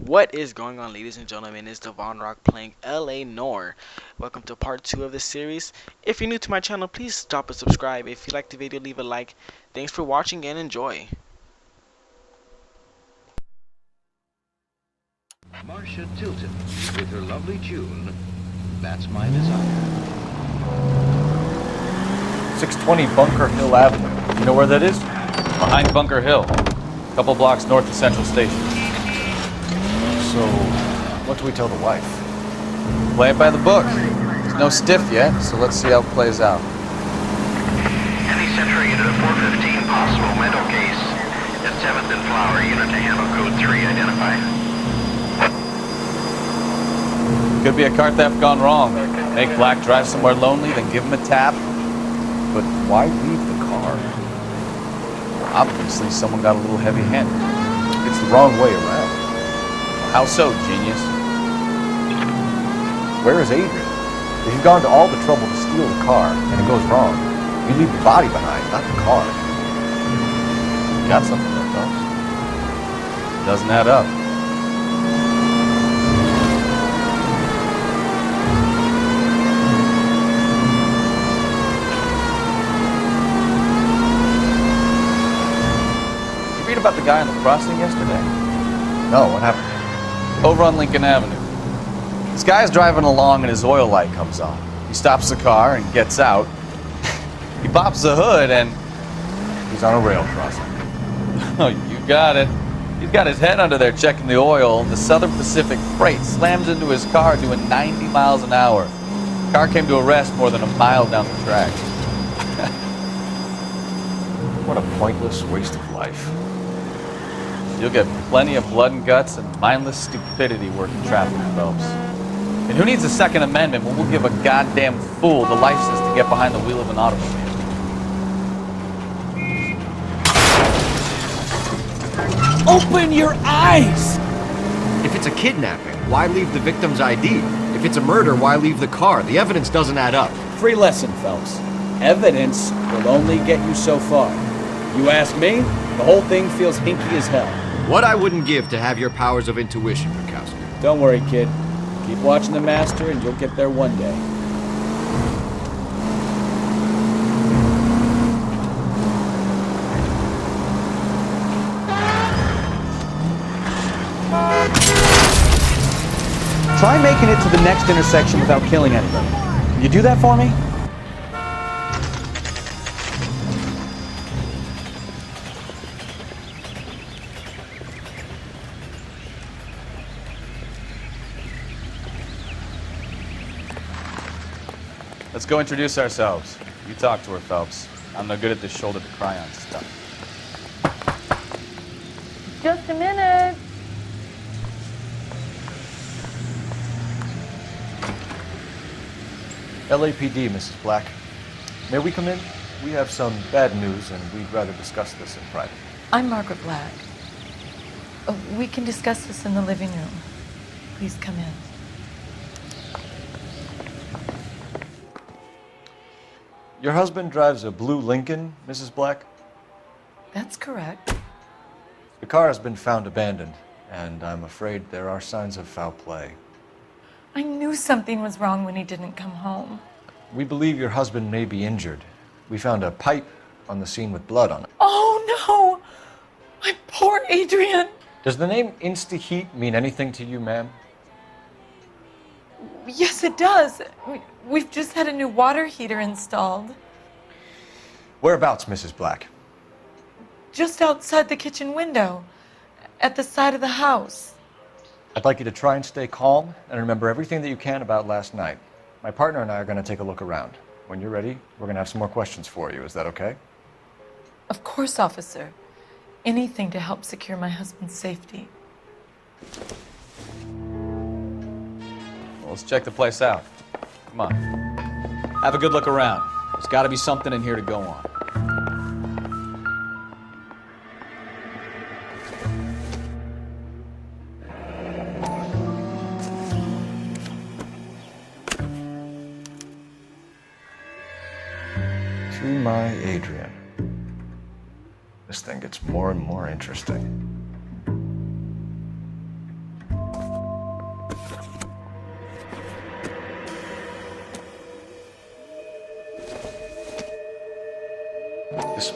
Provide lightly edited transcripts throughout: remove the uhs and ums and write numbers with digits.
What is going on, ladies and gentlemen? It's Devon Rock playing LA Noire. Welcome to part 2 of this series. If you're new to my channel, please drop a subscribe. If you like the video, leave a like. Thanks for watching and enjoy. Marcia Tilton, with her lovely tune, That's My Desire. 620 Bunker Hill Avenue. You know where that is? Behind Bunker Hill, a couple blocks north of Central Station. So, what do we tell the wife? Play it by the book. There's no stiff yet, so let's see how it plays out. Any Century unit of 415, possible mental case. At 7th and Flower, unit to handle code 3 identified. Could be a car theft gone wrong. Make Black drive somewhere lonely, then give him a tap. But why leave the car? Obviously, someone got a little heavy-handed. It's the wrong way around. How so, genius? Where is Adrian? If you've gone to all the trouble to steal the car and it goes wrong, you leave the body behind, not the car. You got something there, Phelps. Doesn't add up. You read about the guy on the crossing yesterday? No, what happened? Over on Lincoln Avenue. This guy's driving along and his oil light comes on. He stops the car and gets out. He pops the hood and... He's on a rail crossing. Oh, you got it. He's got his head under there checking the oil. The Southern Pacific Freight slams into his car doing 90 miles an hour. The car came to a rest more than a mile down the track. What a pointless waste of life. You'll get plenty of blood and guts and mindless stupidity working traffic, Phelps. And who needs a Second Amendment when we'll give a goddamn fool the license to get behind the wheel of an automobile? Open your eyes! If it's a kidnapping, why leave the victim's ID? If it's a murder, why leave the car? The evidence doesn't add up. Free lesson, Phelps. Evidence will only get you so far. You ask me, the whole thing feels hinky as hell. What I wouldn't give to have your powers of intuition, Bukowski. Don't worry, kid. Keep watching the master and you'll get there one day. Try making it to the next intersection without killing anybody. Can you do that for me? Let's go introduce ourselves. You talk to her, Phelps. I'm no good at this shoulder to cry on stuff. Just a minute. LAPD, Mrs. Black. May we come in? We have some bad news and we'd rather discuss this in private. I'm Margaret Black. We can discuss this in the living room. Please come in. Your husband drives a blue Lincoln, Mrs. Black? That's correct. The car has been found abandoned, and I'm afraid there are signs of foul play. I knew something was wrong when he didn't come home. We believe your husband may be injured. We found a pipe on the scene with blood on it. Oh no! My poor Adrian! Does the name Insta-Heat mean anything to you, ma'am? Yes, it does. We've just had a new water heater installed. Whereabouts, Mrs. Black? Just outside the kitchen window. At the side of the house. I'd like you to try and stay calm and remember everything that you can about last night. My partner and I are going to take a look around. When you're ready, we're going to have some more questions for you. Is that okay? Of course, officer. Anything to help secure my husband's safety. Well, let's check the place out. Come on. Have a good look around. There's got to be something in here to go on. To my Adrian. This thing gets more and more interesting.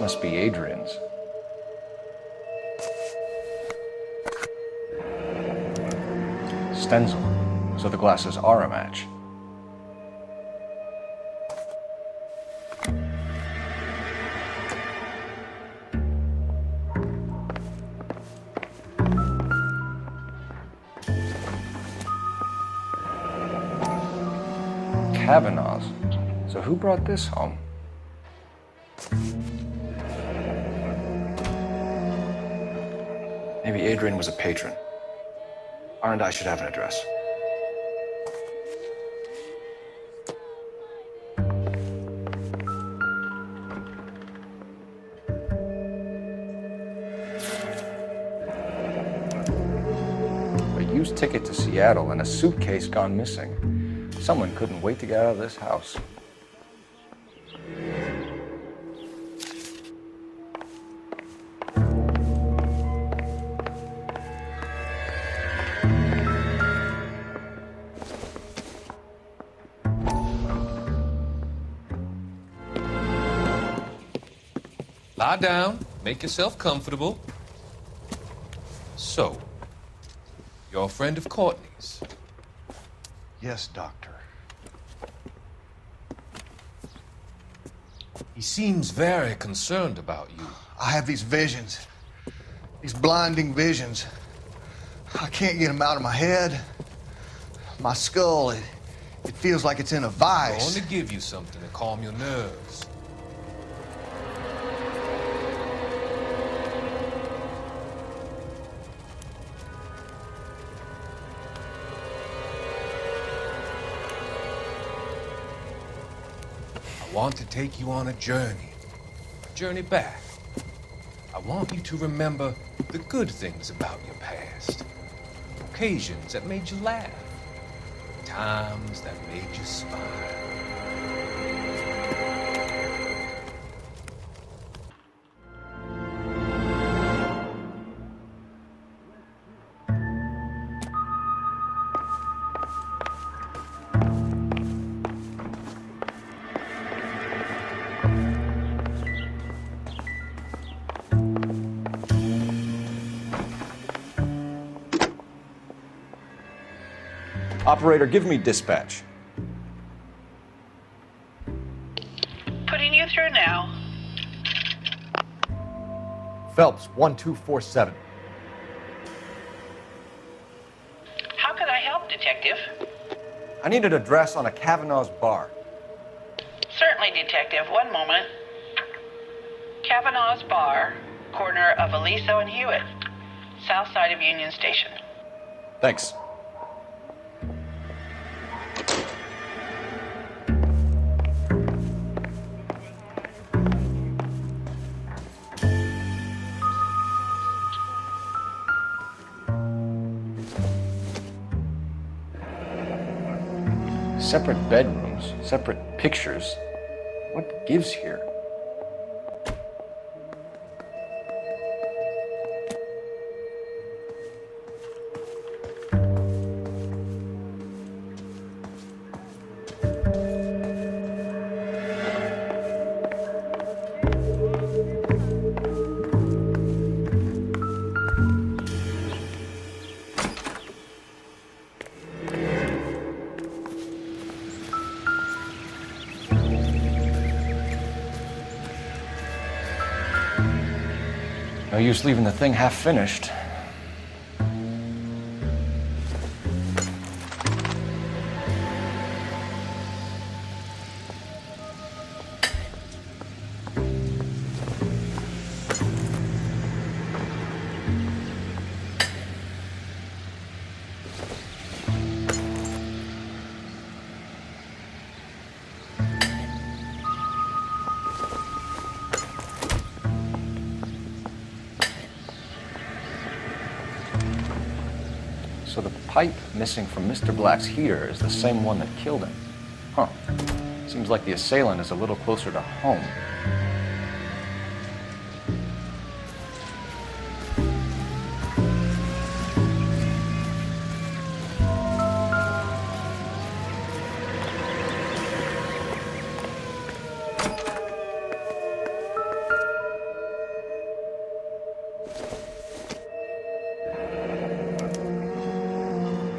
This must be Adrian's. Stencil. So the glasses are a match. Kavanaugh's. So who brought this home? Maybe Adrian was a patron. R&I should have an address. A used ticket to Seattle and a suitcase gone missing. Someone couldn't wait to get out of this house. Lie down, make yourself comfortable. So, you're a friend of Courtney's? Yes, Doctor. He seems very concerned about you. I have these visions. These blinding visions. I can't get them out of my head. My skull, it feels like it's in a I vice. want to give you something to calm your nerves. I want to take you on a journey back. I want you to remember the good things about your past, occasions that made you laugh, times that made you smile. Operator, give me dispatch. Putting you through now. Phelps, 1247. How can I help, Detective? I need an address on a Kavanaugh's bar. Certainly, Detective. One moment. Kavanaugh's Bar, corner of Aliso and Hewitt, south side of Union Station. Thanks. Separate bedrooms, separate pictures. What gives here? No use leaving the thing half finished. So the pipe missing from Mr. Black's heater is the same one that killed him. Huh. Seems like the assailant is a little closer to home.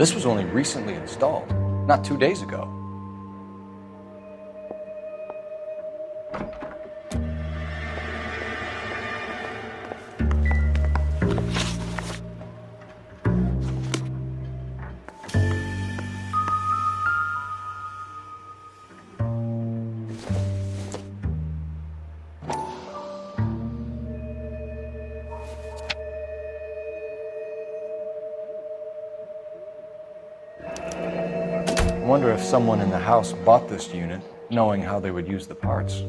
This was only recently installed, not 2 days ago. I wonder if someone in the house bought this unit knowing how they would use the parts.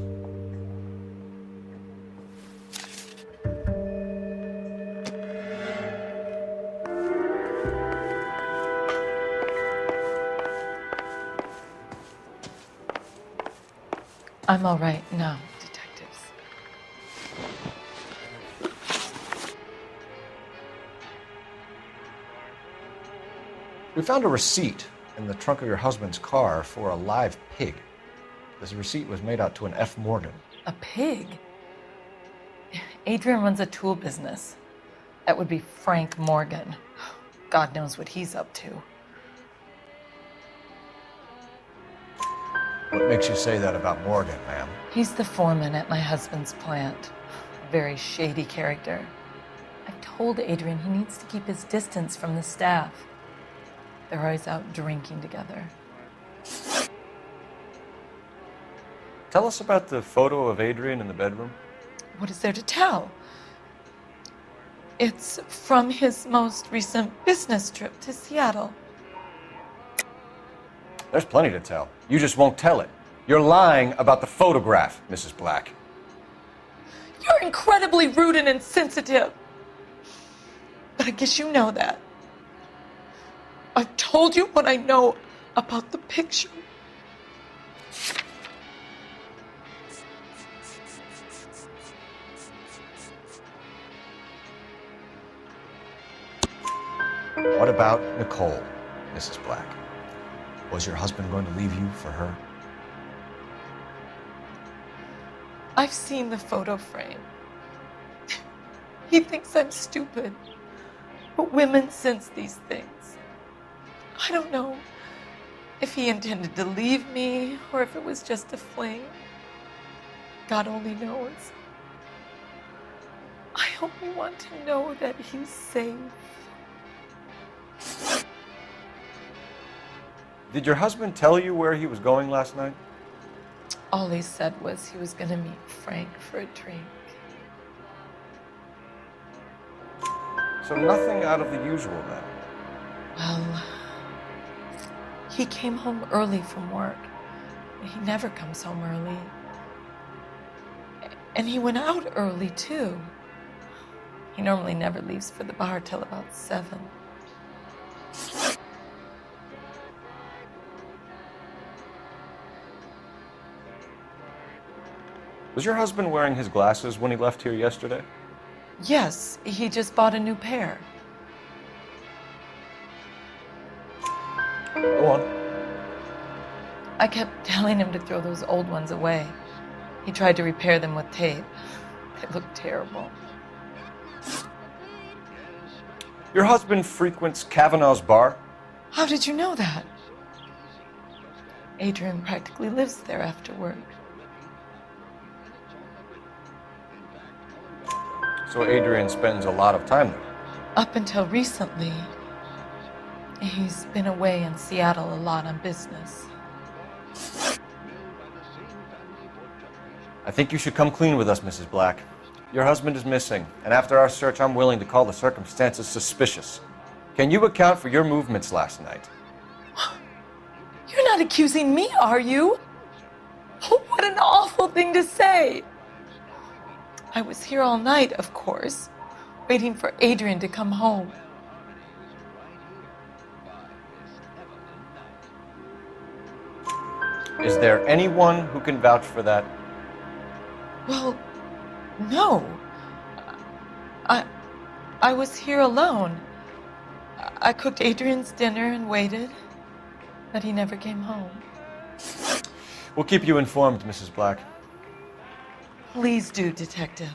I'm all right now, detectives. We found a receipt in the trunk of your husband's car for a live pig. This receipt was made out to an F. Morgan. A pig? Adrian runs a tool business. That would be Frank Morgan. God knows what he's up to. What makes you say that about Morgan, ma'am? He's the foreman at my husband's plant. A very shady character. I've told Adrian he needs to keep his distance from the staff. They're always out drinking together. Tell us about the photo of Adrian in the bedroom. What is there to tell? It's from his most recent business trip to Seattle. There's plenty to tell. You just won't tell it. You're lying about the photograph, Mrs. Black. You're incredibly rude and insensitive. But I guess you know that. I've told you what I know about the picture. What about Nicole, Mrs. Black? Was your husband going to leave you for her? I've seen the photo frame. He thinks I'm stupid. But women sense these things. I don't know if he intended to leave me or if it was just a fling. God only knows. I only want to know that he's safe. Did your husband tell you where he was going last night? All he said was he was going to meet Frank for a drink. So nothing out of the usual then? Well, he came home early from work. He never comes home early. And he went out early, too. He normally never leaves for the bar till about 7. Was your husband wearing his glasses when he left here yesterday? Yes, he just bought a new pair. Go on. I kept telling him to throw those old ones away. He tried to repair them with tape. They looked terrible. Your husband frequents Kavanaugh's bar? How did you know that? Adrian practically lives there after work. So Adrian spends a lot of time there? Up until recently, he's been away in Seattle a lot on business. I think you should come clean with us, Mrs. Black. Your husband is missing, and after our search, I'm willing to call the circumstances suspicious. Can you account for your movements last night? You're not accusing me, are you? Oh, what an awful thing to say. I was here all night, of course, waiting for Adrian to come home. Is there anyone who can vouch for that? Well, no. I was here alone. I cooked Adrian's dinner and waited, but he never came home. We'll keep you informed, Mrs. Black. Please do, Detective.